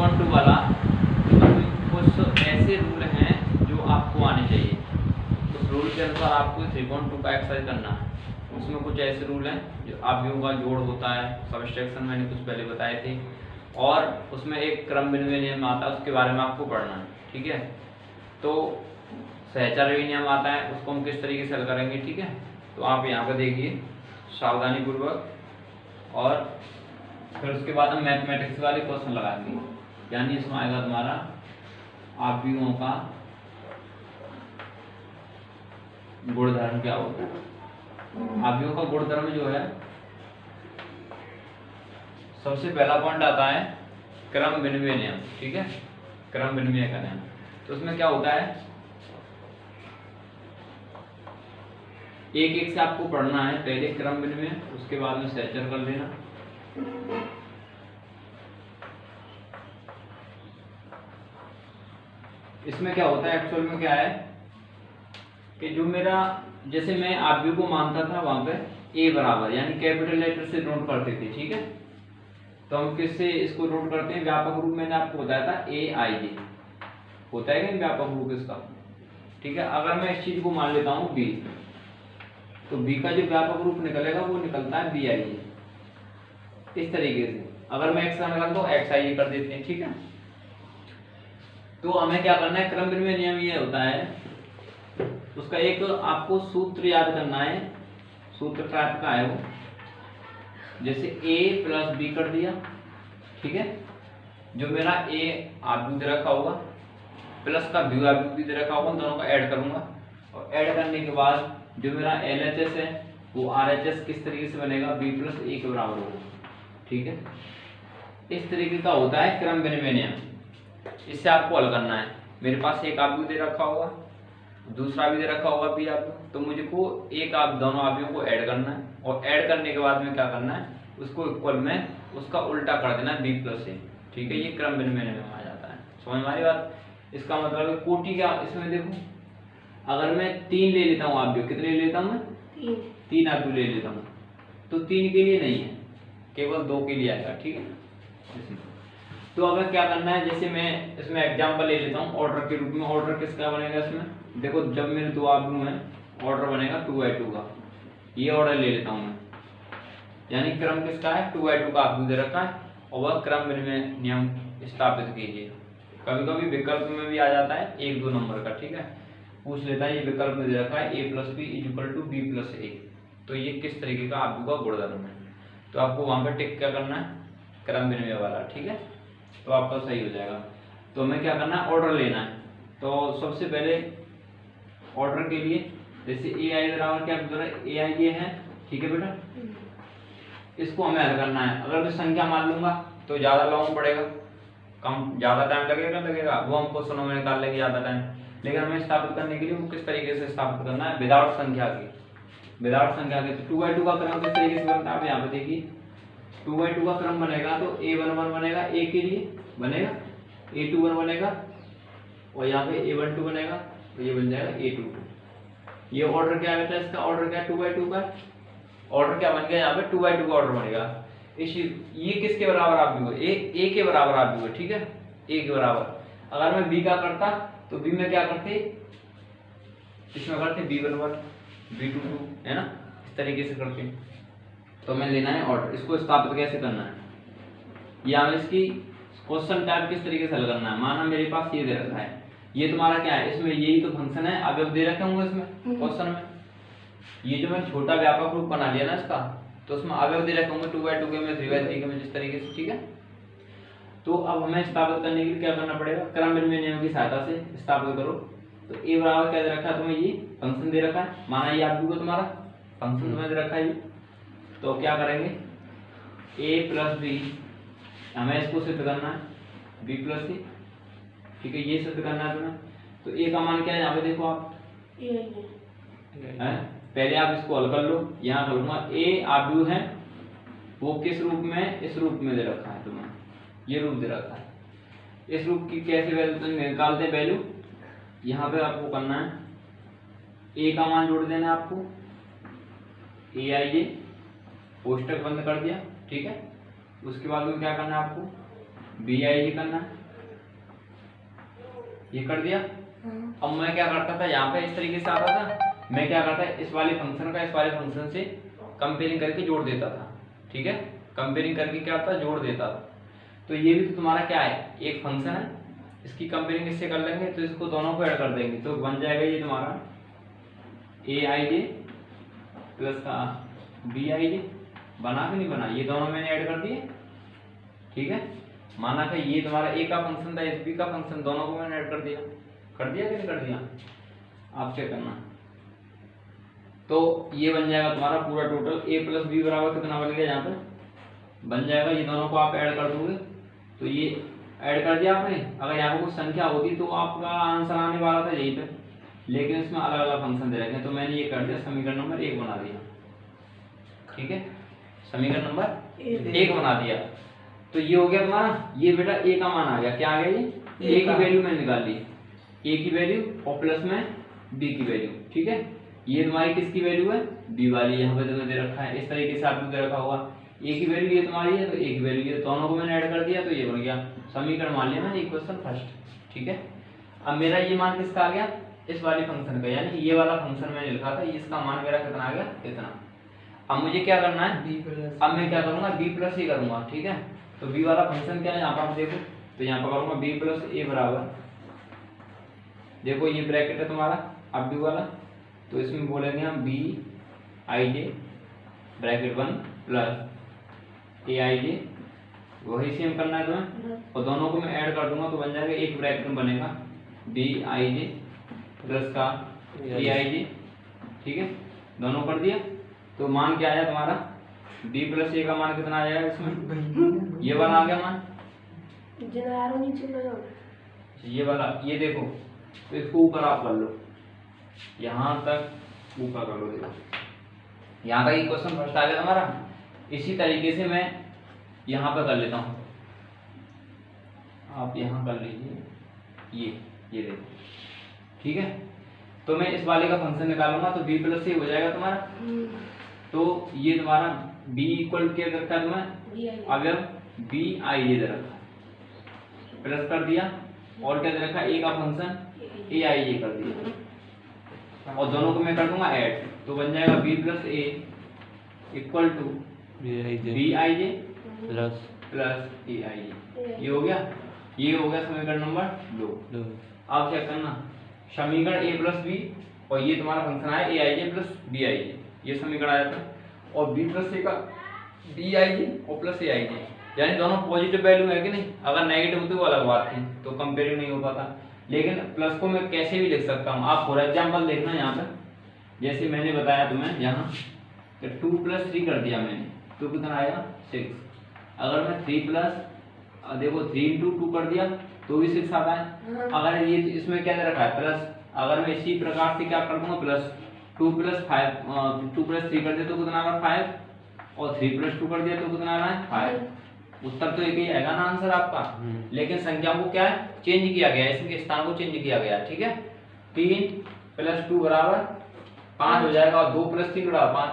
3/2 वाला कुछ ऐसे रूल हैं जो आपको आने चाहिए। उस रूल के अनुसार आपको 3/2 का एक्सरसाइज करना है। उसमें कुछ ऐसे रूल हैं जो आव्यूहों का जोड़ होता है, सबट्रैक्शन मैंने कुछ पहले बताए थे, और उसमें एक क्रम विनिमय नियम आता है, उसके बारे में आपको पढ़ना है। ठीक है, तो सहचर्य नियम आता है, उसको हम किस तरीके से हल करेंगे। ठीक है, तो आप यहाँ पर देखिए सावधानी पूर्वक, और फिर उसके बाद हम मैथमेटिक्स वाले क्वेश्चन लगाएंगे। यानी इसमें आएगा तुम्हारा आव्यूहों का गुणधर्म क्या होता है। आव्यूहों का गुणधर्म जो है, सबसे पहला पॉइंट आता है क्रम विनिमय नियम। ठीक है, क्रम विनिमय का नियम, तो उसमें क्या होता है, एक एक से आपको पढ़ना है। पहले क्रम विनिमय, उसके बाद में सहचर कर लेना। इसमें क्या होता है, एक्चुअल में क्या है कि जो मेरा, जैसे मैं आव्यूह को मानता था वहां पे ए बराबर, यानी कैपिटल लेटर से नोट करते थे। ठीक है, तो हम किससे इसको नोट करते हैं, व्यापक रूप मैंने आपको बताया था ए आई जे होता है कि व्यापक रूप इसका। ठीक है, अगर मैं इस चीज को मान लेता हूँ बी, तो बी का जो व्यापक रूप निकलेगा वो निकलता है बी आई जे। इस तरीके से अगर मैं एक्स का निकालता हूँ एक्स आई जे कर देते हैं। ठीक है, तो हमें क्या करना है, क्रम विनिमय नियम ये होता है, उसका एक आपको सूत्र याद करना है। सूत्र टाइप का है वो, जैसे a प्लस बी कर दिया। ठीक है, जो मेरा a आव्यूह दे रखा होगा प्लस का बी आव्यूह भी दे रखा होगा, दोनों का ऐड करूंगा, और ऐड करने के बाद जो मेरा LHS है वो RHS किस तरीके से बनेगा, b प्लस a के बराबर होगा। ठीक है, इस तरीके का होता है क्रम विनिमय नियम। इससे आपको हल करना है। मेरे पास एक आव्यूह दे रखा होगा, दूसरा भी दे रखा होगा बी आव्यूह, तो मुझे को एक आप दोनों आव्यूहों को ऐड करना है, और ऐड करने के बाद में क्या करना है, उसको इक्वल में उसका उल्टा कर देना है बी प्लस ए। ठीक है, ये क्रम विनिमय नियम आ जाता है। समझ में आ रही बात। इसका मतलब है कोटि क्या, इसमें देखो अगर मैं 3 ले लेता हूँ आव्यूह, कितने ले लेता हूँ मैं, 3 आव्यूह ले लेता हूँ, तो 3 के लिए नहीं है, केवल 2 के लिए आएगा। ठीक है, तो अगर क्या करना है, जैसे मैं इसमें एग्जांपल ले लेता हूँ ऑर्डर के रूप में। ऑर्डर किसका बनेगा इसमें, देखो जब मेरे 2 आव्यूह हैं, ऑर्डर बनेगा 2/2 का। ये ऑर्डर ले लेता हूँ मैं, यानी क्रम किसका है, 2/2 का आव्यूह दे रखा है, और वह क्रम विनिमय नियम स्थापित कीजिए। कभी कभी विकल्प में भी आ जाता है 1-2 नंबर का। ठीक है, पूछ लेता है, ये विकल्प में दे रखा है a + b = b + a, तो ये किस तरीके का आव्यूह का गुणधर्म है। तो आपको वहां पर टिक क्या करना है, क्रम विनिमय वाला। ठीक है, तो आपका सही हो जाएगा। तो हमें क्या करना है, ऑर्डर लेना है। तो सबसे पहले ऑर्डर के लिए, जैसे ए आई बराबर क्या ए आई ये है। ठीक है बेटा, इसको हमें हल करना है। अगर मैं संख्या मान लूंगा तो ज्यादा लॉन्ग पड़ेगा, कम ज्यादा टाइम लगेगा, वो हम क्वेश्चनों में निकाल लेंगे ज्यादा टाइम। लेकिन हमें स्थापित करने के लिए वो किस तरीके से स्थापित करना है, विदाउट संख्या के। विदाउट संख्या के 2/2 का क्रम किस तरीके से बनता है, आप यहाँ पे देखिए 2/2 का क्रम बनेगा तो a11 बनेगा, a के लिए बनेगा, a21 बनेगा, और यहाँ पे a12 बनेगा, तो ये बन जाएगा a22। ये ऑर्डर क्या है, इसका ऑर्डर क्या है, 2/2 का ऑर्डर क्या बन गया, यहाँ पे 2/2 का ऑर्डर बनेगा। इस ये किसके बराबर आव्यूह है, a के बराबर आव्यूह है। ठीक है, a के बराबर। अगर मैं b का करता तो b में क्या करते, इसमें करते b11 b22, है ना, इस तरीके से करते। तो हमें लेना है ऑर्डर, इसको स्थापित कैसे करना है, या हमें इसकी क्वेश्चन टाइप किस तरीके से हल करना है। माना मेरे पास ये दे रखा है, ये तुम्हारा क्या है, इसमें यही तो फंक्शन है, अवयव दे रखे होंगे इसमें क्वेश्चन में। ये जो मैंने छोटा व्यापक रूप बना लिया ना इसका, तो उसमें अवयव दे रखे होंगे 2/2 के में, 3/3 के में, जिस तरीके से। ठीक है, तो अब हमें स्थापित करने के लिए क्या करना पड़ेगा, क्रम विनिमय नियम की सहायता से स्थापित करो। तो a बराबर क्या दे रखा है तुम्हें, ये फंक्शन दे रखा है, माना ये आव्यूह तुम्हारा फंक्शन तुम्हें दे रखा है। तो क्या करेंगे, a + b, हमें इसको सिद्ध करना है b + c। ठीक है, ये सिद्ध करना है तुम्हें। तो a का मान क्या है, यहाँ पे देखो आप है, पहले आप इसको हल कर लो। यहाँ करूंगा a आव्यूह है, वो किस रूप में, इस रूप में दे रखा है तुम्हें, ये रूप दे रखा है। इस रूप की कैसे वैल्यू निकालते हैं, वैल्यू यहाँ पे आपको करना है, a का मान जोड़ देना है आपको, aij, कोष्टक बंद कर दिया। ठीक है, उसके बाद में क्या करना है आपको, बी आई जी करना है, ये कर दिया। अब मैं क्या करता था, यहाँ पे इस तरीके से आता था, मैं क्या करता इस वाले फंक्शन का इस वाले फंक्शन से कंपेयरिंग करके जोड़ देता था, ठीक है, कंपेयरिंग करके क्या होता जोड़ देता था। तो ये भी तो तुम्हारा क्या है, एक फंक्शन है, इसकी कंपेयरिंग इससे कर लेंगे तो इसको दोनों को ऐड कर देंगे तो बन जाएगा ये तुम्हारा ए आई जे प्लस का बी आई जे। बना कि नहीं बना, ये दोनों मैंने ऐड कर दिए, ठीक है। माना कि ये तुम्हारा ए का फंक्शन था, इस बी का फंक्शन, दोनों को मैंने ऐड कर दिया कि नहीं कर दिया, आप चेक करना। तो ये बन जाएगा तुम्हारा पूरा टोटल ए प्लस बी बराबर कितना बन गया, यहाँ पे बन जाएगा, ये दोनों को आप ऐड कर दोगे तो ये ऐड कर दिया आपने। अगर यहाँ पे कुछ संख्या होती तो आपका आंसर आने वाला था यहीं पे, लेकिन इसमें अलग अलग फंक्शन दे रखे हैं तो मैंने ये कर दिया, समीकरण नंबर 1 बना दिया, ठीक है, समीकरण नंबर 1 बना दिया। तो ये हो गया तुम्हारा, ये बेटा ए का मान आ गया, क्या आ गया, ये ए की वैल्यू मैंने निकाल ली, ए की वैल्यू और प्लस में बी की वैल्यू, ठीक है। ये तुम्हारी किसकी वैल्यू है, बी वाली, यहाँ पे तुम्हें दे रखा है, इस तरीके से आपको दे रखा होगा। ए की वैल्यू ये तुम्हारी है तो ए की वैल्यू ये, दोनों को मैंने ऐड कर दिया तो ये बन गया समीकरण, मान लिया मैंने इक्वेशन फर्स्ट, ठीक है। अब मेरा ये मान किसका आ गया, इस वाले फंक्शन का, यानी ये वाला फंक्शन मैंने लिखा था, इसका मान मेरा कितना आ गया, इतना। अब मुझे क्या करना है, अब मैं क्या करूंगा, बी प्लस ए करूंगा, ठीक है। तो बी वाला फंक्शन क्या है, यहाँ पर आप देखो, तो यहाँ पर करूंगा बी प्लस ए बराबर, देखो ये ब्रैकेट है तुम्हारा अब बी वाला, तो इसमें बोलेंगे हम B I J bracket 1 plus A I J, वही सेम करना है तुम्हें, और दोनों को मैं ऐड कर दूंगा तो बन जाएगा, एक ब्रैकेट में बनेगा बी आई जे प्लस का ए आई जे, ठीक है, दोनों कर दिया। तो मान क्या आया तुम्हारा, बी प्लस ए का मान कितना आ जाएगा इसमें, ये वाला आ गया मान, ये वाला, ये देखो, तो इसको ऊपर आप कर लो, यहाँ तक ऊपर कर लो, देखो यहाँ तक क्वेश्चन फर्स्ट आ गया हमारा। इसी तरीके से मैं यहाँ पे कर लेता हूँ, आप यहाँ कर लीजिए, ये देखो, ठीक है। तो मैं इस वाले का फंक्शन निकालूंगा तो b प्लस ए हो जाएगा तुम्हारा, तो ये तुम्हारा b इक्वल क्या रखा है तुम्हें, अगर b आई ये दे रखा है, प्लस कर दिया, और क्या दे रखा है, a का फंक्शन ए आई ये कर दिया, और दोनों को मैं कर दूंगा ऐड, तो बन जाएगा b plus A equal to B I J plus A I J. ये हो गया, ये हो गया समीकरण नंबर 2। अब क्या करना, समीकरण ए प्लस बी, और ये तुम्हारा फंक्शन आया ए I J plus B I J, ये समीकरण आया था, और बी प्लस ए का बी आई जे और प्लस ए आई जे, यानी दोनों पॉजिटिव वैल्यू है कि नहीं। अगर नेगेटिव होती वो अलग बात थी, तो कंपेयरिंग नहीं हो पाता, लेकिन प्लस को मैं कैसे भी लिख सकता हूँ। आप फॉर एग्जाम्पल देखना यहाँ पर, जैसे मैंने बताया तुम्हें यहाँ 2 प्लस 3 कर दिया मैंने, तो कितना आएगा 6। अगर मैं 3 प्लस, देखो 3 इंटू 2 कर दिया तो भी 6 आता है। अगर ये इसमें क्या दे रखा है प्लस, अगर मैं इसी प्रकार से क्या कर दूंगा प्लस 2 प्लस 5, 2 प्लस 3 कर दिया तो कितना आ रहा है 5, और 3 प्लस 2 कर दिया तो कितना आ रहा है 5। उत्तर तो एक ही आएगा ना आंसर आपका, लेकिन संख्या को क्या है चेंज किया गया है, इसके स्थान को चेंज किया गया है, ठीक है। 3 प्लस 2 बराबर 5 हो जाएगा, और 2 प्लस 3 बराबर 5,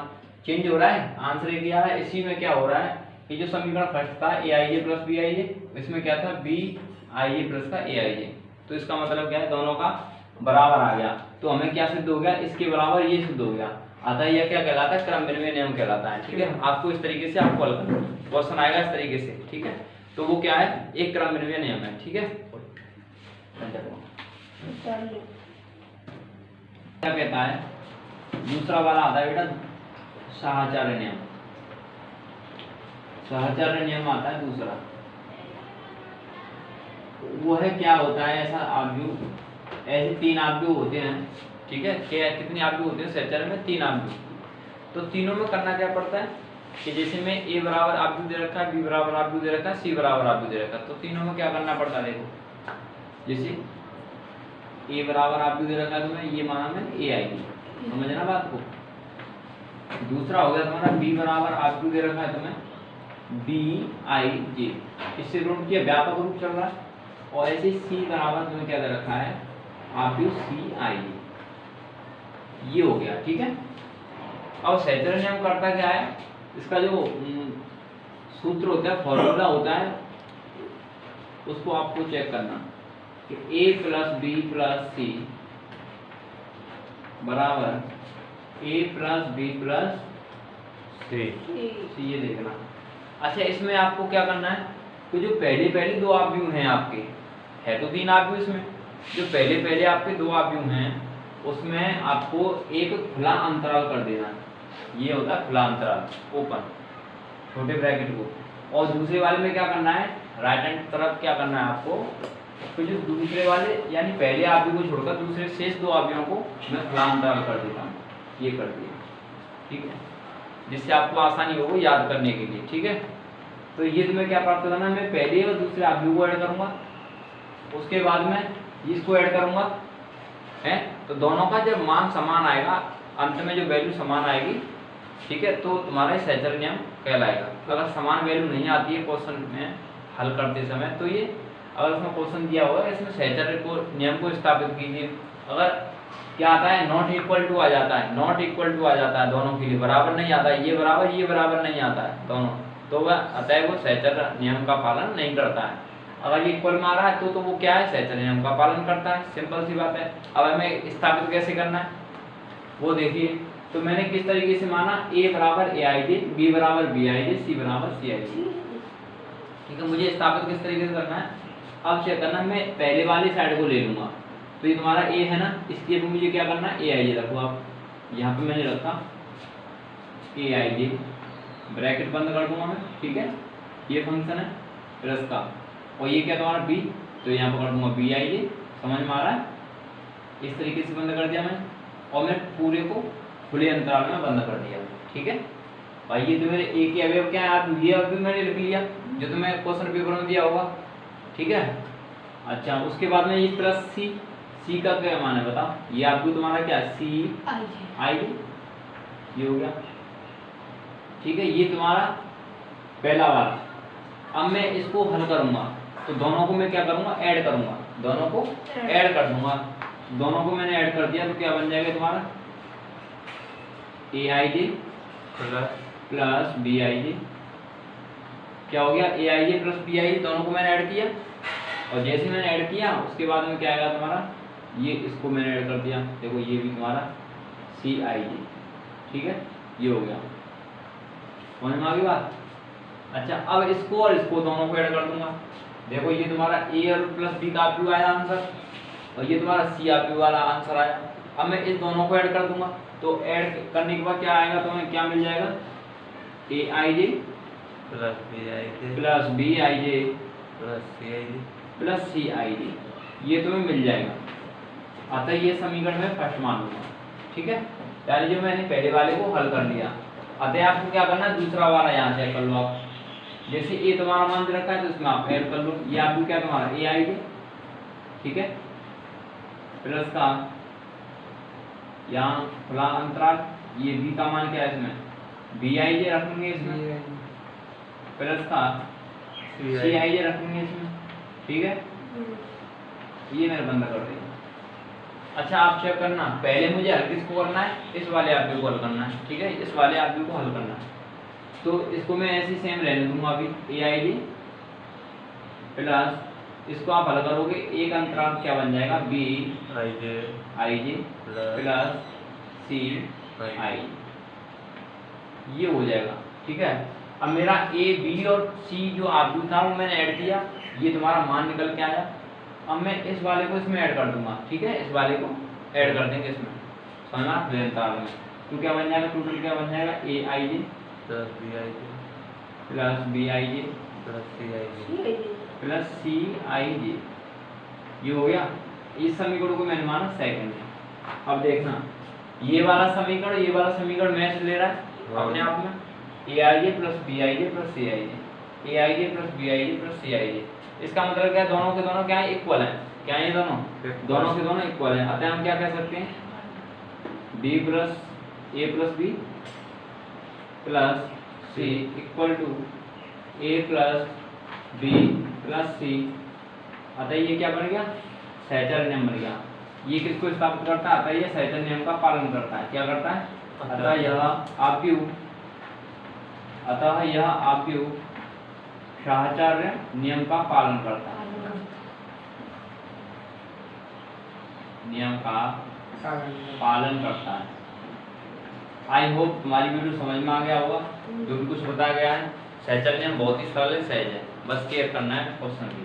चेंज हो रहा है, आंसर एक ही आ रहा है। इसी में क्या हो रहा है कि जो समीकरण फर्स्ट था ए I J plus B I जे, इसमें क्या था बी आई जे प्लस का ए आई जे, तो इसका मतलब क्या है दोनों का बराबर आ गया, तो हमें क्या सिद्ध हो गया, इसके बराबर ये सिद्ध हो गया। अतः यह क्या कहलाता है, क्रम विनिमय नियम कहलाता है, ठीक है। आपको इस तरीके से आपको क्वेश्चन आएगा इस तरीके से, ठीक है। तो वो क्या है, एक क्रम विनिमय नियम है, ठीक है। क्या कहता है, दूसरा वाला आता है बेटा साहचर्य नियम, साहचर्य नियम आता है दूसरा। वो है क्या होता है, ऐसा आव्यूह, ऐसे 3 आव्यूह होते हैं, ठीक है। क्या कितने आव्यूह होते हैं साहचर्य में, 3 आव्यूह। तो तीनों में करना क्या पड़ता है कि जैसे में ए बराबर आव्यूह दे रखा है, बी बराबर आव्यूह दे रखा है, सी बराबर आव्यूह दे रखा है, तो तीनों में क्या करना पड़ता है, देखो जैसे ए बराबर आव्यूह दे रखा है तो मैं ये माना मैंने ए आई, समझना बात को। दूसरा हो गया तुम्हारा बी बराबर आव्यूह दे रखा है तो मैं बी आई जे, इससे रूप किया व्यापक रूप चल रहा है, और ऐसे सी बराबर तुम्हें क्या दे रखा है आव्यूह सी आई जे, ये हो गया, ठीक है। अब साहचर्य नियम करता क्या है, इसका जो सूत्र होता है, फॉर्मूला होता है, उसको आपको चेक करना कि a प्लस बी प्लस सी बराबर a प्लस बी प्लस सी, ये देखना। अच्छा, इसमें आपको क्या करना है कि जो पहले पहले दो आव्यूह हैं आपके, है तो 3 आव्यूह इसमें, जो पहले पहले आपके 2 आव्यूह हैं उसमें आपको एक खुला अंतराल कर देना है। ये होता है खुला अंतराल, ओपन, छोटे ब्रैकेट को। और दूसरे वाले में क्या करना है, राइट हैंड तरफ क्या करना है आपको, तो जो दूसरे वाले यानी पहले आव्यूह को छोड़कर दूसरे शेष 2 आव्यूहों को मैं खुला अंतराल कर देता हूँ। ये कर दिया, ठीक है, जिससे आपको आसानी हो याद करने के लिए। ठीक है, तो ये तुम्हें क्या प्राप्त करना है, मैं पहले और दूसरे आव्यूह को ऐड करूंगा, उसके बाद में इसको ऐड करूंगा, है, तो दोनों का जब मान समान आएगा, अंत में जो वैल्यू समान आएगी, ठीक है, तो तुम्हारा सहचर नियम कहलाएगा। अगर समान वैल्यू नहीं आती है क्वेश्चन में हल करते समय, तो ये अगर उसमें क्वेश्चन दिया होगा इसमें सहचर्य को नियम को स्थापित कीजिए। अगर क्या आता है, नॉट इक्वल टू आ जाता है, नॉट इक्वल टू आ जाता है, दोनों के लिए बराबर नहीं आता है, ये बराबर नहीं आता है दोनों, तो वह अतः वो सहचर्य नियम का पालन नहीं करता है। अगर ये इक्वल में आ रहा है तो वो क्या है, सहचर्य नियम का पालन करता है। सिंपल सी बात है। अब हमें स्थापित कैसे करना है वो देखिए। तो मैंने किस तरीके से माना, a बराबर aij, b बराबर bij, c बराबर cij। ठीक है, मुझे स्थापित किस तरीके से करना है, अब चेक करना, मैं पहले वाली साइड को ले लूंगा, तो ये तुम्हारा a है ना, इसके लिए मुझे क्या करना है, aij रखो आप, यहाँ पे मैंने रखा aij, ब्रैकेट बंद कर दूंगा मैं, ठीक है, ये फंक्शन है प्लस का, और ये क्या तुम्हारा b, तो यहाँ पर कर दूंगा bij, समझ में आ रहा है, इस तरीके से बंद कर दिया मैंने, और मैं पूरे को खुले अंतराल में बंद कर दिया। ठीक है, और ये तो मेरे a के अवयव क्या है, आप ये अवयव मैंने लिख लिया जो तुम्हें क्वेश्चन पेपर में दिया होगा। ठीक है, अच्छा, उसके बाद में ये प्लस c का क्या मान है बताओ, ये आपको तुम्हारा क्या है, c ये हो गया। ठीक है, ये तुम्हारा पहला वाला। अब मैं इसको हल करूंगा, तो दोनों को मैं क्या करूंगा, ऐड करूंगा, दोनों को ऐड कर दूंगा। दोनों को मैंने ऐड कर दिया तो क्या बन जाएगा तुम्हारा, aij प्लस bij, क्या हो गया, aij प्लस bij, दोनों को मैंने ऐड किया, और जैसे मैंने ऐड किया उसके बाद में क्या आएगा तुम्हारा, ये इसको मैंने ऐड कर दिया, देखो ये भी तुम्हारा cij। ठीक है, ये हो गया, समझ में आ गई बात। अच्छा, अब इसको और इसको दोनों को ऐड कर दूंगा, देखो ये तुम्हारा a और प्लस b का आव्यूह आया आंसर, और ये तुम्हारा c आव्यूह वाला आंसर आया। अब मैं इस दोनों को ऐड कर दूंगा, तो ऐड करने के बाद क्या आएगा, तुम्हें क्या मिल जाएगा, aij plus bij plus cij, ये तुम्हें मिल जाएगा। अतः ये समीकरण में फर्स्ट मान लूंगा। ठीक है, यानी जो मैंने पहले वाले को हल कर लिया, अतः आपको क्या करना है, दूसरा वाला यहाँ चेक कर लो आप, जैसे a तुम्हारा मान दे रखा है तो इसमें आप ऐड कर लो, ये आपको क्या तुम्हारा aij, ठीक है, प्लस का यहाँ खुला अंतराल, ये b का मान क्या है इसमें, bij रखेंगे इसमें, प्लस का cij रखेंगे इसमें। ठीक है, ये मैंने बंद कर दिया। अच्छा, आप चेक करना, पहले मुझे हल किसको करना है, इस वाले आव्यूह को हल करना है। ठीक है, इस वाले आव्यूह को हल करना है, तो इसको मैं ऐसे सेम रहने दूंगा अभी, aij प्लस इसको आप हल करोगे, एक अंतराल क्या बन जाएगा, bij प्लस cij, ये हो जाएगा। ठीक है, अब मेरा a b और c जो आव्यूह था वो मैंने ऐड किया, ये तुम्हारा मान निकल के आया। अब मैं इस वाले को इसमें ऐड कर दूंगा। ठीक है, इस वाले को ऐड कर देंगे इसमें, समझना, अंतराल में, तो क्या बन जाएगा, टोटल क्या बन जाएगा, aij plus bij plus cij, ये हो गया। इस समीकरण को मैंने माना सेकंड है। अब देखना, ये वाला समीकरण मैच ले रहा है अपने आप में, aij plus bij plus cij, aij plus bij plus cij, इसका मतलब क्या है, दोनों के दोनों क्या है, इक्वल है। क्या है, दोनों के दोनों इक्वल है। अतः हम क्या कह सकते हैं, b plus a plus b plus c equal to a plus b plus c। अतः ये क्या बन गया, सहचर्य नियम बन गया। ये किसको स्थापित करता है, अतः ये सहचर्य नियम का पालन करता है। क्या करता है, अतः यह आव्यूह साहचर्य नियम का पालन करता है। नियम का पालन करता है। आई होप तुम्हारी वीडियो समझ में आ गया होगा, जो भी कुछ बताया गया है। सहचर नियम बहुत ही सरल है, सहज है, बस केयर करना है क्वेश्चन की।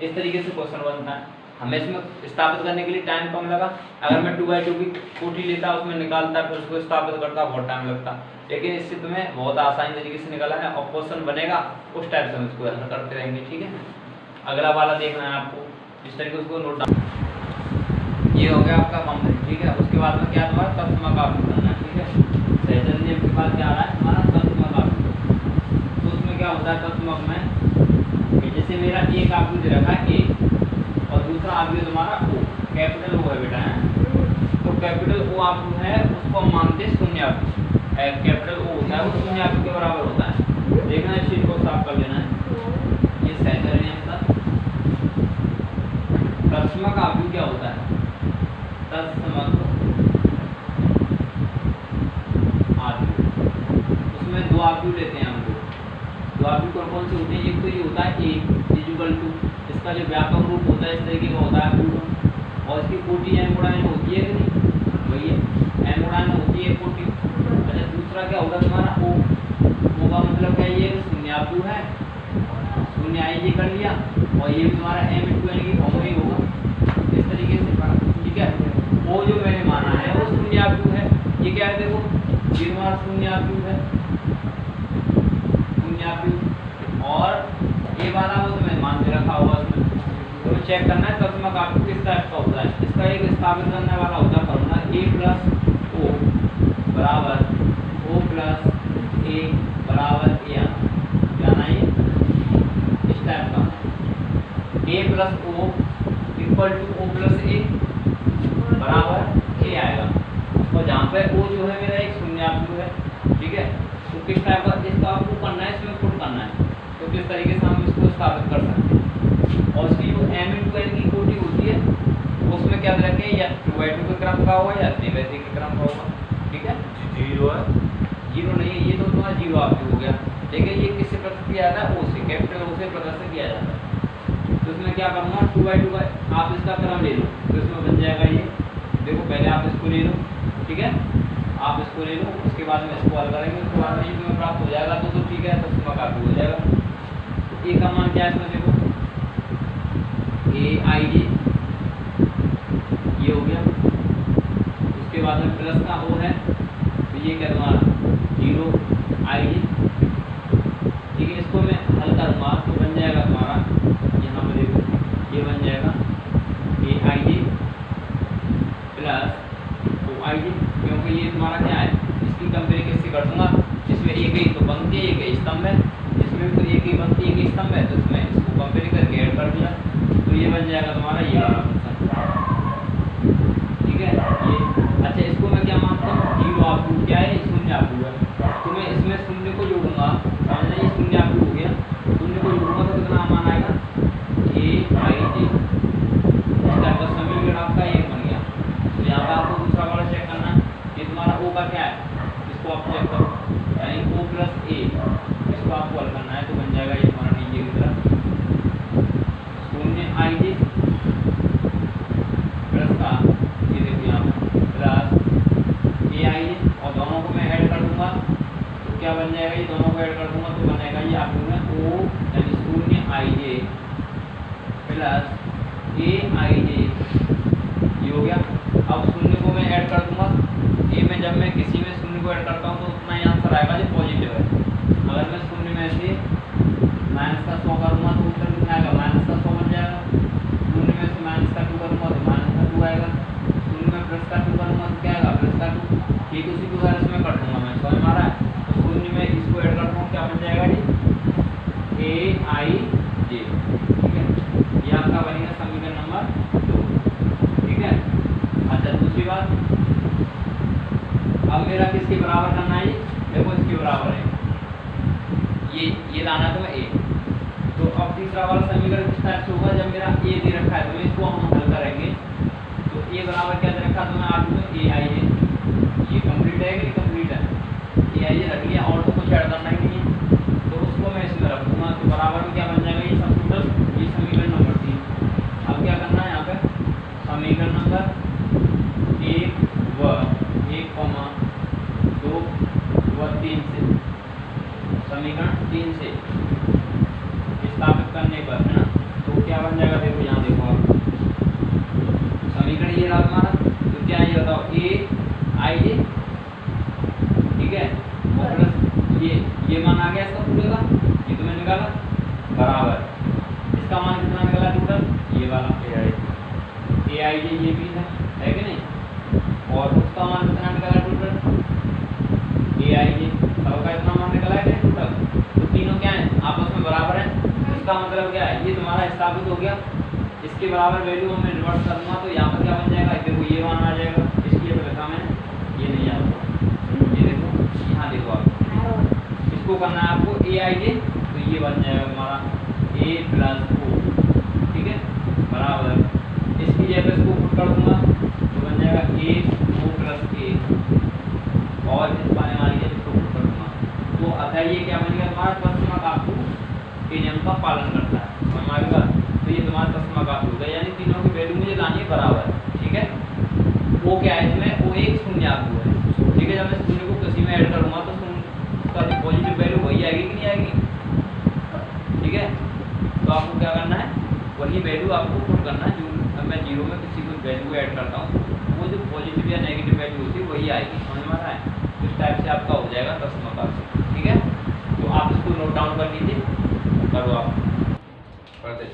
इस तरीके से क्वेश्चन बनता है। हमें इसमें स्थापित करने के लिए टाइम कम लगा। अगर मैं 2/2 की कोटि लेता, उसमें निकालता, फिर उसको स्थापित करता, बहुत टाइम लगता। लेकिन इससे तुम्हें बहुत आसानी तरीके से निकाला है और क्वेश्चन बनेगा उस टाइप से हम इसको हल करते रहेंगे। ठीक है, अगला वाला देखना है आपको, इस तरीके से उसको नोट डाउन। ये हो गया आपका कंप्लीट। ठीक है, उसके बाद में क्या तुम्हारा तत्सम का अभ्युदय करना है। ठीक है, सहचर नियम के बाद क्या आ रहा है हमारा तत्सम का अभ्युदय। तो उसमें क्या होता है तत्सम में, जैसे मेरा एक अभ्युदय दे रखा है ए और दूसरा अभ्युदय तुम्हारा ओ, कैपिटल ओ है बेटा है। तो कैपिटल ओ अभ्युदय है, उसको हम मानते हैं शून्य अभ्युदय। कैपिटल ओ होता है वो शून्य अभ्युदय के बराबर होता है। देखना इस चीज को साफ कर लेना है। ये सहचर नियम था। तत्सम का अभ्युदय क्या होता है? तत्सम उसमें दो अभ्युदय लेते हैं हम लोग। दो अभ्युदय कौन से होते हैं? एक तो ये होता है ए इक्वल टू, इसका जो व्यापक रूप होता है इस तरीके का होता है अभ्युदय, और इसकी कोटि एन गुणा एन होती है कि नहीं? वही है, एन गुणा एन होती है कोटि। अच्छा, दूसरा क्या होगा तुम्हारा ओ का मतलब क्या? ये शून्य अभ्युदय है, शून्य आई ये कर लिया, और ये भी तुम्हारा एम इंटू एन की फॉर्म ही होगा इस तरीके से। ठीक है, वो जो मैंने माना है वो शून्य अभ्युदय है। ये क्या है देखो, ये तुम्हारा शून्य अभ्युदय है, शून्य अभ्युदय, और ये वाला वो तो मैंने मान के रखा होगा उसमें। तो चेक करना है तत्सम का अभ्युदय किस टाइप का होता है। इसका एक स्थापित करने वाला होता है फॉर्मूला ए प्लस ओ बराबर ओ प्लस ए बराबर ए आना, ये इस टाइप का A plus O equal to O plus A बराबर ए आएगा। और जहाँ पे ओ जो है मेरा एक शून्य अभ्युदय है। ठीक है, तो किस टाइप का इसका आपको करना है, इसमें पुट करना है। तो किस तरीके से हम इसको स्थापित कर सकते हैं। और इसकी जो एम इंटू एन की कोटि होती है उसमें क्या रखें, या 2/2 के क्रम का होगा या 3/3 के क्रम का होगा। ठीक है, जीरो है, जीरो नहीं है, ये तो तुम्हारा जीरो अभ्युदय हो गया। लेकिन ये किससे प्रदर्शित किया जाता है? ओ से, कैपिटल ओ से प्रदर्शित किया जाता है। तो इसमें क्या करूँगा 2/2 का आप इसका क्रम ले लो, तो इसमें बन जाएगा ये। देखो पहले आप इसको ले लो, ठीक है, आप इसको ले लो, उसके बाद में इसको हल करेंगे, उसके बाद में ये तुम्हें प्राप्त हो जाएगा। तो ठीक है, तो इसका काफी हो जाएगा। ए का मान क्या है इसमें देखो, ए आई जे ये हो गया। उसके बाद में प्लस का ओ है, तो ये क्या तुम्हारा जीरो आई जे। ठीक है, इसको मैं हल करूँगा तो बन जाएगा तुम्हारा, यहाँ पर देखो ये बन जाएगा ए आई जे प्लस ओ आई जे, क्योंकि ये तुम्हारा क्या है, इसकी कंपेयर किससे कर दूंगा, इसमें एक ही तो पंक्ति है, एक ही स्तंभ है, इसमें तो एक ही पंक्ति एक ही स्तंभ है, तो इसमें इसको कंपेयर करके ऐड कर दिया, तो ये बन जाएगा तुम्हारा ये वाला फंक्शन। ठीक है, ये अच्छा, इसको मैं क्या मानता हूँ, जीरो अभ्युदय क्या है, शून्य अभ्युदय है। तो मैं इसमें शून्य को जोड़ूंगा, समझना ये शून्य अभ्युदय हो गया, शून्य को जोड़ूंगा तो कितना मान आएगा, ए आई जे। इसका बस समीकरण आपका एक बन गया। तो यहाँ पर आपको दूसरा वाला चेक करना है, ये तुम्हारा ओ का क्या है, इसको आप चेक करो, यानी ओ प्लस ए, इसको आपको हल करना है। तो बन जाएगा ये तुम्हारा नीचे की तरफ शून्य आई जे प्लस का ये देखो यहाँ पर प्लस ए आई जे, और दोनों को मैं ऐड कर दूंगा तो क्या बन जाएगा, ये दोनों को ऐड कर दूंगा तो बनेगा ये आप ओ यानी शून्य आई J plus A I J, ये हो गया। अब शून्य को मैं ऐड कर दूंगा, ए में जब मैं किसी में शून्य को ऐड करता हूँ तो उतना ही आंसर आएगा जो पॉजिटिव है। अगर मैं शून्य में से माइनस का 100 करूँगा तो उत्तर कितना आएगा, माइनस का 100 बन जाएगा। शून्य में से माइनस का 2 करूँगा तो माइनस का 2 आएगा। शून्य में प्लस का 2 करूँगा तो क्या आएगा, प्लस का 2। ठीक, उसी को अगर इसमें कर दूंगा मैं, समझ मारा है। तो शून्य में इसको ऐड करता हूँ, क्या बन जाएगा जी, ए आई जे। ठीक है, ये आपका बनेगा समीकरण नंबर 2। ठीक है, अच्छा दूसरी बात, अब मेरा किसके बराबर करना है, देखो इसके बराबर है, ये लाना तो मैं ए। तो अब तीसरा वाला समीकरण किस टाइप से होगा, जब मेरा ए दे रखा है तो इसको हम हल करेंगे। तो ए बराबर क्या दे रखा, तो मैं आगे में ए आई है, ये कंप्लीट है कि कंप्लीट है, ए आई रख लिया, और तो कुछ ऐड करना ही नहीं है, तो उसको मैं इसमें रख दूंगा। तो बराबर में क्या बन जाएगा, ये सब टोटल, ये समीकरण नंबर 3। अब क्या करना है यहाँ पे, समीकरण नंबर रहा हमारा, तो क्या ये बताओ ए आई जे, ठीक है, प्लस ये मान आ गया इसका पूरे का, ये तो मैंने निकाला, बराबर इसका मान कितना निकला टोटल, ये वाला ए आई जे ये भी है कि नहीं, और उसका मान कितना निकला टोटल ए आई जे, सबका इतना मान निकला है टोटल, तो तीनों क्या है आपस में बराबर है। इसका मतलब क्या है, ये तुम्हारा स्थापित हो गया, इसके बराबर वैल्यू मैं रिवर्स करूंगा तो यहाँ पर क्या बन जाएगा, देखो ये मान आ जाएगा, इसलिए तो लिखा मैंने, ये नहीं आता, ये देखो यहाँ देखो आप, इसको करना है आपको ए आई जे, तो ये बन जाएगा हमारा ए प्लस ओ, ठीक है, बराबर इसकी जगह इसको पुट कर दूंगा तो बन जाएगा ए ओ प्लस ए, और इस पाने वाली जगह इसको पुट कर दूंगा, तो अतः ये क्या बनेगा तुम्हारा तस्माकातु के नियम का पालन करता है, समझ में आएगा, तो ये तुम्हारा तस्माकातु होगा, यानी तीनों की वैल्यू मुझे लानी है बराबर, ठीक है। वो क्या है इसमें, वो एक शून्यात्मक है, ठीक है, जब मैं शून्य को किसी में ऐड करूंगा तो उसका जो पॉजिटिव वैल्यू वही आएगी कि नहीं आएगी, ठीक है, तो आपको क्या करना है, वही वैल्यू आपको पुट करना है, जो मैं जीरो में किसी को वैल्यू ऐड करता हूँ वो जो पॉजिटिव या नेगेटिव वैल्यू होती है वही आएगी, समझ में आ रहा है, इस टाइप से आपका हो जाएगा तस्माकातु, ठीक है। तो आप इसको नोट डाउन कर लीजिए, करो आप पढ़ते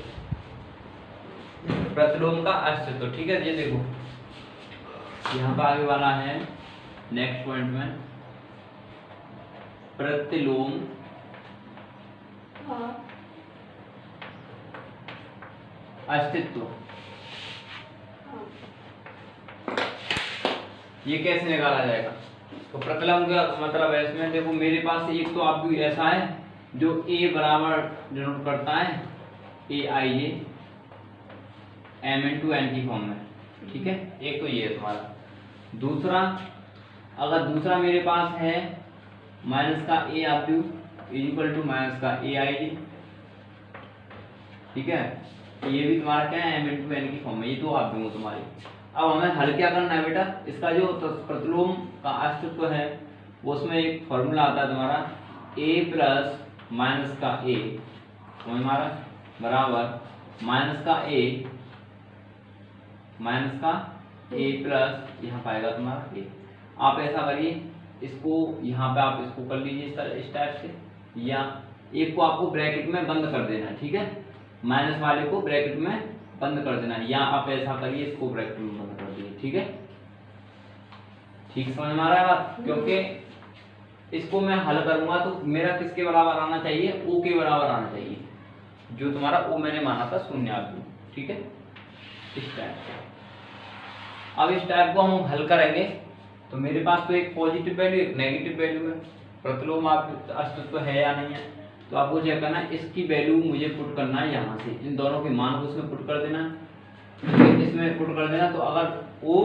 प्रतिलोम का अस्तित्व, ठीक है, ये देखो यहाँ पर आगे वाला है नेक्स्ट पॉइंट में, प्रतिलोम अस्तित्व, ये कैसे निकाला जाएगा, तो प्रतिलोम का मतलब है इसमें देखो मेरे पास एक तो आप भी ऐसा है जो ए बराबर डिनोट करता है ए I J M in to N की फॉर्म में, ठीक है, एक तो ये है तुम्हारा, दूसरा अगर दूसरा मेरे पास है माइनस का ए आप यू इक्वल टू माइनस का ए आई जे, ठीक है, तो ये भी तुम्हारा क्या है एम इन टू एन की फॉर्म में, ये तो आप भी हो तुम्हारी। अब हमें हल क्या करना है बेटा, इसका जो प्रतिलोम का अस्तित्व है वो उसमें एक फॉर्मूला आता है तुम्हारा a प्लस माइनस का a, समझ में आ रहा है, बराबर माइनस का a प्लस यहाँ पाएगा तुम्हारा a। आप ऐसा करिए, इसको यहाँ पे आप इसको कर लीजिए इस टाइप से, या एक को आपको ब्रैकेट में बंद कर देना है, ठीक है, माइनस वाले को ब्रैकेट में बंद कर देना है, या आप ऐसा करिए इसको ब्रैकेट में बंद कर दीजिए, ठीक है, ठीक समझ में आ रहा है बात, क्योंकि इसको मैं हल करूंगा तो मेरा किसके बराबर आना चाहिए, ओ के बराबर आना चाहिए, जो तुम्हारा ओ मैंने माना था शून्यात्मक, ठीक है, इस टाइप से। अब इस टाइप को हम हल करेंगे तो मेरे पास तो एक पॉजिटिव वैल्यू एक नेगेटिव वैल्यू है, प्रतिलोम आप अस्तित्व है या नहीं है, तो आपको क्या करना है, इसकी वैल्यू मुझे पुट करना है यहाँ से, इन दोनों के मान को उसमें पुट कर देना है, इसमें पुट कर देना, तो अगर ओ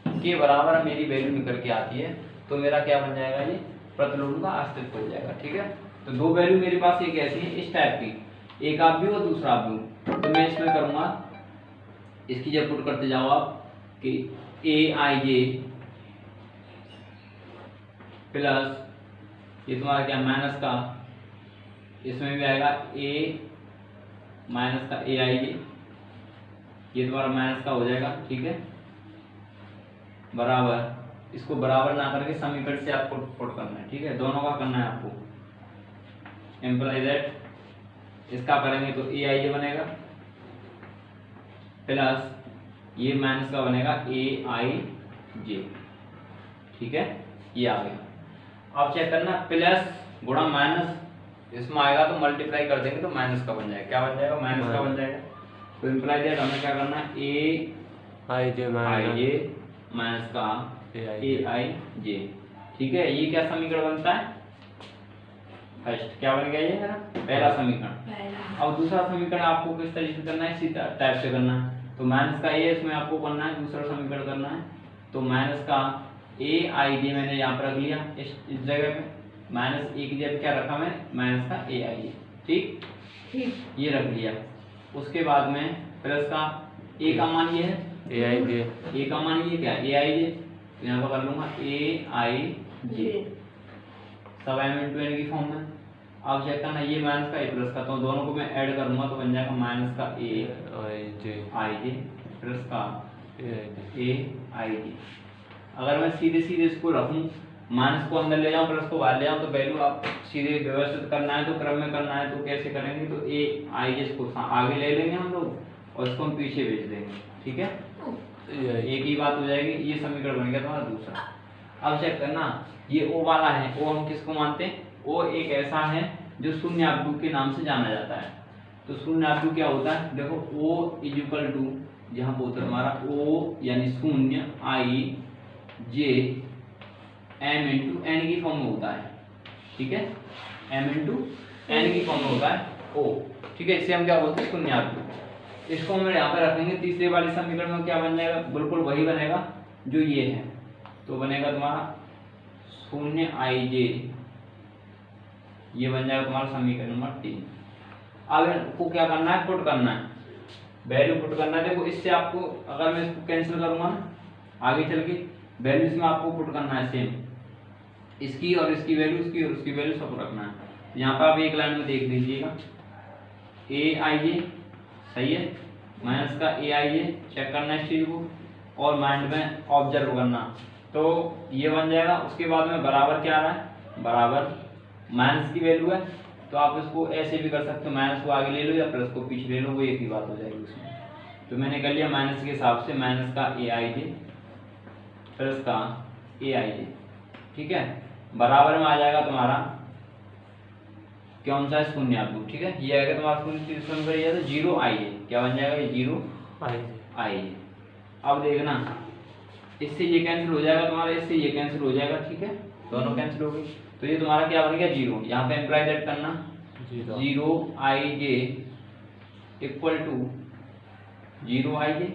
के बराबर मेरी वैल्यू निकल के आती है तो मेरा क्या बन जाएगा, ये प्रतिलोम का अस्तित्व हो जाएगा, ठीक है। तो दो वैल्यू मेरे पास एक ऐसी है इस टाइप की, एक आप भी और दूसरा आप भी, तो मैं इसमें करूंगा, इसकी जब पुट करते जाओ आप कि ए आई जे प्लस ये तुम्हारा क्या माइनस का, इसमें भी आएगा ए माइनस का ए आई जे, ये तुम्हारा माइनस का हो जाएगा, ठीक है, बराबर इसको बराबर ना करके समीकरण से आपको पुट करना है, ठीक है, दोनों का करना है आपको, इम्प्लाई दैट इसका करेंगे तो ए आई जे बनेगा प्लस ये माइनस का बनेगा ए आई जे, ठीक है, ये आ गया। अब चेक करना प्लस गुणा माइनस, इसमें आएगा तो मल्टीप्लाई कर देंगे तो माइनस का बन जाएगा, क्या बन जाएगा, माइनस का बन जाएगा, तो इम्प्लाई दैट हमें क्या करना है, ए आई जे माइनस का ए आई जे, ठीक है, ये क्या समीकरण बनता है, फर्स्ट क्या बन गया ये है ना, पहला समीकरण। अब दूसरा समीकरण आपको किस तरीके से करना है, इसी टाइप से करना है, तो माइनस का ए इसमें आपको करना है, दूसरा समीकरण करना है, तो माइनस का ए आई जे मैंने यहाँ पर रख लिया, इस जगह पे माइनस ए की जगह क्या रखा मैं, माइनस का ए आई जे, ठीक, ये रख लिया। उसके बाद में प्लस का ए का मान ये है ए आई जे, ए का मान ये क्या ए आई जे, तो यहाँ पर कर लूंगा ए आई जे सब एम इन टू एन की फॉर्म में। अब चेक करना ये माइनस का ए प्लस का, तो दोनों को मैं ऐड करूंगा तो बन जाएगा माइनस का ए आई जे प्लस का ए आई जे। अगर मैं सीधे सीधे इसको रखूं, माइनस को अंदर ले जाऊं प्लस को बाहर ले जाऊं, तो वैल्यू आप सीधे व्यवस्थित करना है तो क्रम में करना है तो कैसे करेंगे, तो ए आई जे इसको आगे ले लेंगे हम लोग और इसको हम पीछे भेज देंगे, ठीक है, एक ही बात हो जाएगी। ये समीकरण बन गया तुम्हारा दूसरा। अब चेक करना, ये ओ वाला है, ओ हम किसको मानते हैं, ओ एक ऐसा है जो शून्य आव्यूह के नाम से जाना जाता है। तो शून्य आव्यूह क्या होता है, देखो ओ इज इक्वल टू, यहाँ पे होता है हमारा ओ यानी शून्य आई जे एम इंटू एन की फॉर्म में होता है, ठीक है, एम इंटू एन की फॉर्म में होता है ओ, ठीक है, इसे हम क्या बोलते हैं शून्य आव्यूह। इसको हम यहाँ पे रखेंगे, तीसरे वाले समीकरण में क्या बन जाएगा, बिल्कुल वही बनेगा जो ये है, तो बनेगा तुम्हारा शून्य आई जे, ये बन जाएगा तुम्हारा समीकरण नंबर 3। अब इनको क्या करना है, पुट करना है, वैल्यू पुट करना है। देखो इससे आपको, अगर मैं इसको कैंसिल करूंगा ना आगे चल के, वैल्यू इसमें आपको पुट करना है सेम, इसकी और इसकी वैल्यू, इसकी और उसकी वैल्यू सब रखना है। यहाँ पर आप एक लाइन में देख लीजिएगा, ए आई जे सही है, माइनस का ए आई जे चेक करना है इस चीज को, और माइंड में ऑब्जर्व करना, तो ये बन जाएगा। उसके बाद में बराबर क्या आ रहा है, बराबर माइनस की वैल्यू है, तो आप इसको ऐसे भी कर सकते हो, माइनस को आगे ले लो या प्लस को पीछे ले लो, वो एक ही बात हो जाएगी उसमें। तो मैंने कर लिया माइनस के हिसाब से, माइनस का ए आई जे प्लस का ए आई जे, ठीक है, बराबर में आ जाएगा तुम्हारा कौन सा है, शून्य आव्यूह, ठीक है, ये आएगा तुम्हारा शून्य, तो जीरो आई जे, क्या बन जाएगा ये जीरो आई जे। अब देखना इससे ये कैंसिल हो जाएगा तुम्हारा, इससे ये कैंसिल हो जाएगा, ठीक है, दोनों कैंसिल हो गई, तो ये तुम्हारा क्या बन गया जीरो। यहाँ पे एम्प्लॉय दैट करना, zero I J equal to zero I J,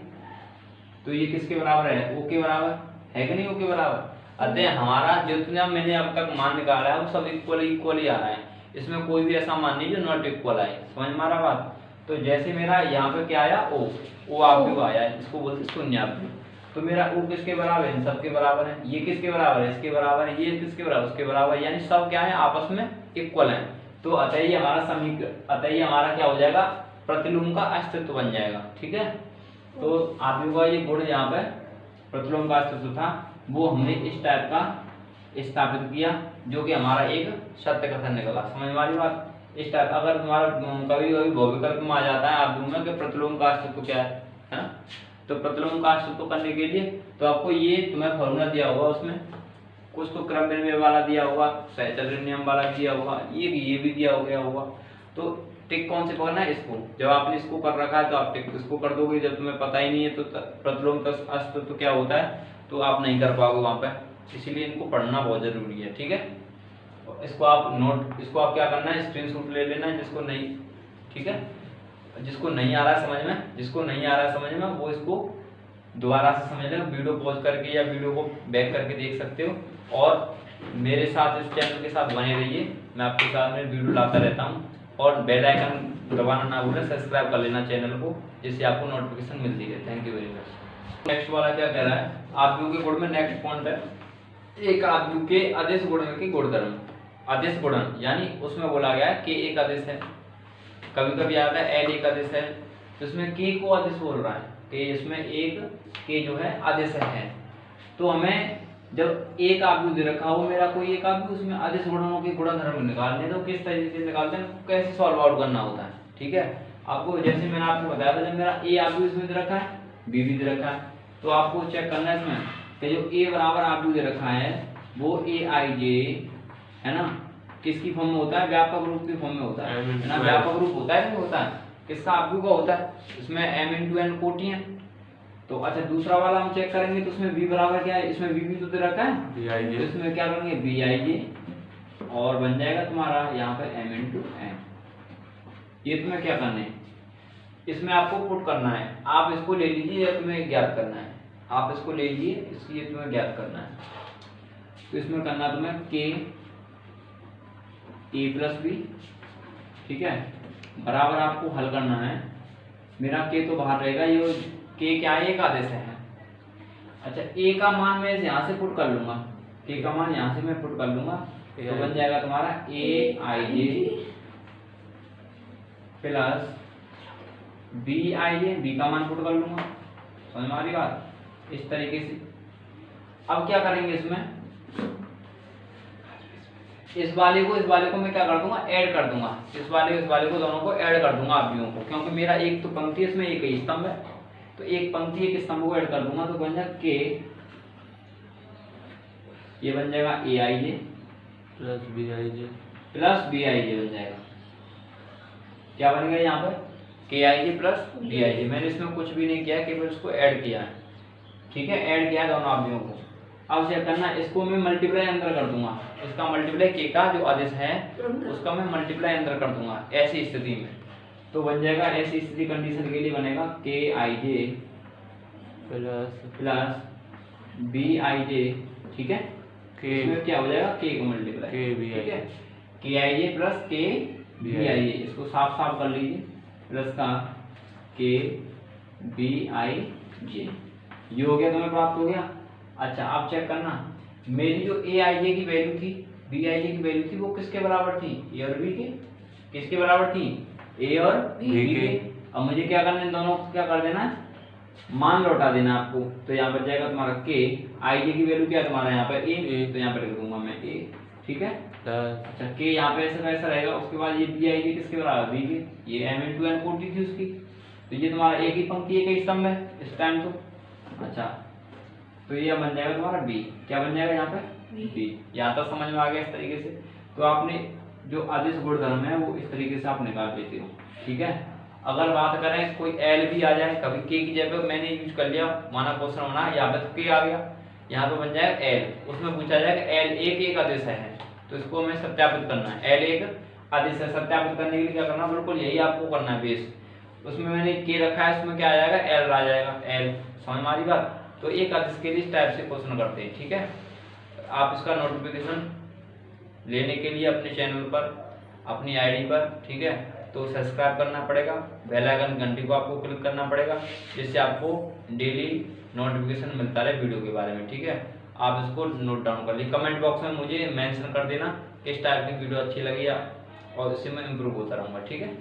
तो ये किसके बराबर है, ओ के बराबर है कि नहीं, ओ के बराबर। अतः हमारा जितना मैंने अब तक मान निकाला है वो सब इक्वल ही आ रहा है, इसमें कोई भी ऐसा मान नहीं जो नॉट इक्वल आए, समझ में आ रहा बात। तो जैसे मेरा यहाँ पे क्या आया, ओ आव्यूह आया, इसको बोलते शून्य आव्यूह, तो मेरा ओ किसके बराबर है, इन सबके बराबर है, ये किसके बराबर है, इसके बराबर है, ये किसके बराबर, उसके बराबर, यानी सब क्या है आपस में इक्वल है। तो अतः ही हमारा समीकरण, अतः ही हमारा क्या हो जाएगा, प्रतिलोम का अस्तित्व बन जाएगा, ठीक है। तो आव्यूह का ये गुण यहाँ पे प्रतिलोम का अस्तित्व था, वो हमने इस टाइप का स्थापित किया, जो कि हमारा एक सत्य कथन निकला, समझ वाली बात। इस टाइप अगर तुम्हारा कभी कभी बहुविकल्प में आ जाता है आव्यूह में कि प्रतिलोम का अस्तित्व क्या है ना, तो प्रतिलोम का अस्तित्व करने के लिए तो आपको ये तुम्हें फॉर्मूला दिया होगा, उसमें कुछ तो क्रम विनिमय वाला दिया होगा, सहचर्य नियम वाला दिया होगा, ये भी दिया हो गया होगा। तो टिक कौन से पकड़ना है, इसको, जब आपने इसको कर रखा है तो आप टिक इसको कर दोगे, जब तुम्हें पता ही नहीं है तो प्रतिलोम का अस्तित्व क्या होता है तो आप नहीं कर पाओगे वहां पे, इसीलिए इनको पढ़ना बहुत जरूरी है, ठीक है। इसको आप नोट, इसको आप क्या करना है, स्क्रीनशॉट ले लेना है, जिसको नहीं, ठीक है, जिसको नहीं आ रहा है समझ में, जिसको नहीं आ रहा है समझ में वो इसको दोबारा से समझ लेना, वीडियो पॉज करके या वीडियो को बैक करके देख सकते हो, और मेरे साथ इस चैनल के साथ बने रहिए, मैं आपके साथ में वीडियो लाता रहता हूँ, और बेल आइकन दबाना ना भूलें, सब्सक्राइब कर लेना चैनल को, जिससे आपको नोटिफिकेशन मिलती है। Thank you very much. Next वाला क्या कह रहा है, आव्यूह के गुण में नेक्स्ट पॉइंट है, एक आव्यूह के अदिश गुणन की गुणधर्म, अदिश गुणन यानी उसमें बोला गया है कि एक अदिश है, कभी कभी आता है एल एक अदिश है, तो इसमें के को अदिश बोल रहा है कि इसमें एक के जो है अदिश है, तो हमें जब एक आव्यूह दे रखा हो मेरा कोई एक आव्यूह, उसमें अदिश गुणनों के गुणधर्म निकालने, तो किस तरीके से निकालते हैं, कैसे सॉल्व आउट करना होता है, ठीक है। आपको जैसे मैंने आपको बताया था, जब मेरा ए आव्यूह इसमें दे रखा है, बी भी दे रखा है, तो आपको चेक करना है इसमें कि जो ए बराबर आव्यूह दे रखा है वो ए आई जे है ना, किसकी फॉर्म में होता है, व्यापक रूप की फॉर्म में होता है ना, व्यापक रूप होता है नहीं होता है, किसका आव्यूह का होता है, इसमें m इंटू एन कोटि है। तो अच्छा दूसरा वाला हम चेक करेंगे, तो उसमें v बराबर क्या है, इसमें v भी तो दे रखा है, तो इसमें क्या करेंगे b आई जे, और बन जाएगा तुम्हारा यहाँ पे m इंटू एन। ये तुम्हें क्या करना है, इसमें आपको पुट करना है, आप इसको ले लीजिए या तुम्हें ज्ञात करना है, आप इसको ले लीजिए, इसलिए तुम्हें ज्ञात करना है। तो इसमें करना तुम्हें k a प्लस बी, ठीक है, बराबर आपको हल करना है, मेरा k तो बाहर रहेगा, ये k क्या है, एक आदेश है। अच्छा a का मान मैं यहाँ से पुट कर लूंगा, k का मान यहाँ से मैं पुट कर लूंगा, तो बन जाएगा तुम्हारा a I J plus b I J, b का मान पुट कर लूंगा, समझ में आ रही बात। इस तरीके से। अब क्या करेंगे इसमें, इस वाले को मैं क्या कर दूंगा, ऐड कर दूंगा, इस वाले को दोनों को ऐड कर दूंगा आव्यूहों को, क्योंकि मेरा एक तो पंक्ति इसमें एक ही स्तंभ है, तो एक पंक्ति एक स्तंभ को ऐड कर दूंगा, तो बन जाएगा के, ये बन जाएगा ए I J plus B I जे बन जाएगा। क्या बनेगा यहाँ पर, के आई जे प्लस बी आई जे। मैंने इसमें कुछ भी नहीं किया, केवल इसको ऐड किया है, ठीक है, ऐड किया दोनों आव्यूहों को। अब क्या करना, इसको मैं मल्टीप्लाई अंदर कर दूंगा, इसका मल्टीप्लाई के का जो आदेश है उसका मैं मल्टीप्लाई अंदर कर दूंगा ऐसी स्थिति में, तो बन जाएगा ऐसी स्थिति कंडीशन के लिए बनेगा के आई जे प्लस बी आई जे, ठीक है, इसमें क्या हो जाएगा के को मल्टीप्लाई के बी आई, ठीक है, के आई जे प्लस के बी आई जे, इसको साफ साफ कर लीजिए, प्लस का के बी आई जे, ये हो गया, तुम्हें प्राप्त हो गया। अच्छा अब चेक करना, मेरी जो ए आई जे की वैल्यू थी, बी आई जे की वैल्यू थी, वो किसके बराबर थी, ए और बी के, किसके बराबर थी, ए और बी के। अब मुझे क्या करना है, इन दोनों को क्या कर देना है, मान लौटा देना आपको, तो यहाँ पर जाएगा तुम्हारा के आई जे की वैल्यू क्या है तुम्हारा यहाँ पर ए, तो यहाँ पर लिख दूंगा मैं ए, ठीक है। अच्छा के यहाँ पे ऐसा कैसा रहेगा, उसके बाद ये बी आई जे किसके बराबर, बी के, ये एम इन टू एन कोटि थी उसकी, तो ये तुम्हारा एक ही पंक्ति एक ही स्तंभ है इस टाइम तो। अच्छा तो ये बन जाएगा तुम्हारा बी, क्या बन जाएगा यहाँ पे बी, यहाँ तक समझ में आ गया इस तरीके से। तो आपने जो आदेश गुणधर्म है वो इस तरीके से आप निकाल लेते हो, ठीक है। अगर बात करें कोई एल भी आ जाए, कभी के की जगह मैंने यूज कर लिया, माना क्वेश्चन बना यहाँ पे तो के आ गया, यहाँ पे बन जाएगा एल, उसमें पूछा जाएगा एल एक आदेश है, तो इसको हमें सत्यापित करना है, एल एक आदेश है, सत्यापित करने के लिए क्या करना, बिल्कुल यही आपको करना है बेस, उसमें मैंने के रखा है, उसमें क्या आ जाएगा एल आ जाएगा, एल, समझ में आ रही बात। तो एक आदेश के लिए इस टाइप से क्वेश्चन करते हैं, ठीक है। आप इसका नोटिफिकेशन लेने के लिए अपने चैनल पर, अपनी आईडी पर, ठीक है, तो सब्सक्राइब करना पड़ेगा, बेल आइकन घंटी को आपको क्लिक करना पड़ेगा, जिससे आपको डेली नोटिफिकेशन मिलता रहे वीडियो के बारे में, ठीक है। आप इसको नोट डाउन कर लीजिए, कमेंट बॉक्स में मुझे मेंशन कर देना किस टाइप की वीडियो अच्छी लगी, और इससे मैं इम्प्रूव होता रहूँगा, ठीक है।